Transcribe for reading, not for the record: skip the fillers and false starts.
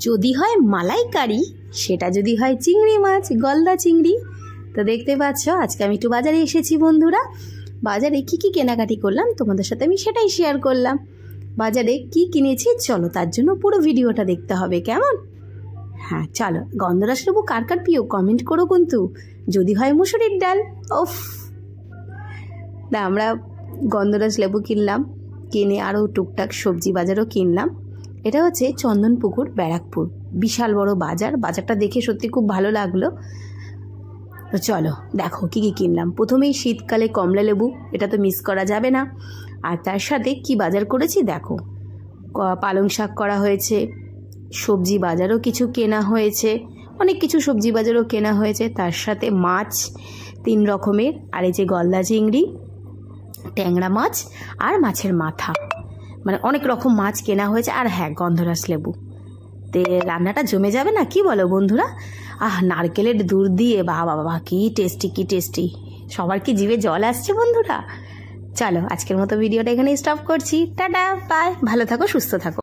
যদি হয় মালাইকারি, সেটা যদি হয় চিংড়ি মাছ, গলদা চিংড়ি। তো দেখতে পাচ্ছ আজকে আমি একটু বাজারে এসেছি বন্ধুরা। বাজারে কি কি কেনাকাটি করলাম তোমাদের সাথে আমি সেটাই শেয়ার করলাম। বাজারে কি কিনেছি চলো, তার জন্য পুরো ভিডিওটা দেখতে হবে, কেমন? হ্যাঁ চলো। গন্ধরাজ লেবু কার কার প্রিয় কমেন্ট করো কিন্তু। যদি হয় মুসুরির ডাল, ওফ। না, আমরা গন্ধরাজ লেবু কিনলাম, কিনে আরও টুকটাক সবজি বাজারও কিনলাম। এটা হচ্ছে চন্দনপুকুর, ব্যারাকপুর, বিশাল বড় বাজার। বাজারটা দেখে সত্যি খুব ভালো লাগলো। তো চলো দেখো কি কি কিনলাম। প্রথমেই শীতকালে কমলা লেবু, এটা তো মিস করা যাবে না। আর তার সাথে কি বাজার করেছি দেখো, পালং শাক করা হয়েছে, সবজি বাজারও কিছু কেনা হয়েছে, অনেক কিছু সবজি বাজারও কেনা হয়েছে। তার সাথে মাছ 3 রকমের, আর এই যে গলদা চিংড়ি, ট্যাংরা মাছ আর মাছের মাথা, মানে অনেক রকম মাছ কেনা হয়েছে। আর হ্যাঁ, গন্ধরাজ লেবু। তে রান্নাটা জমে যাবে না, কি বলো বন্ধুরা? নারকেলের দুধ দিয়ে বাবা বাবা কি টেস্টি, কি টেস্টি। সবার কি জিভে জল আসছে বন্ধুরা? চলো আজকের মতো ভিডিওটা এখানে স্টপ করছি। টাটা, বাই, ভালো থাকো, সুস্থ থাকো।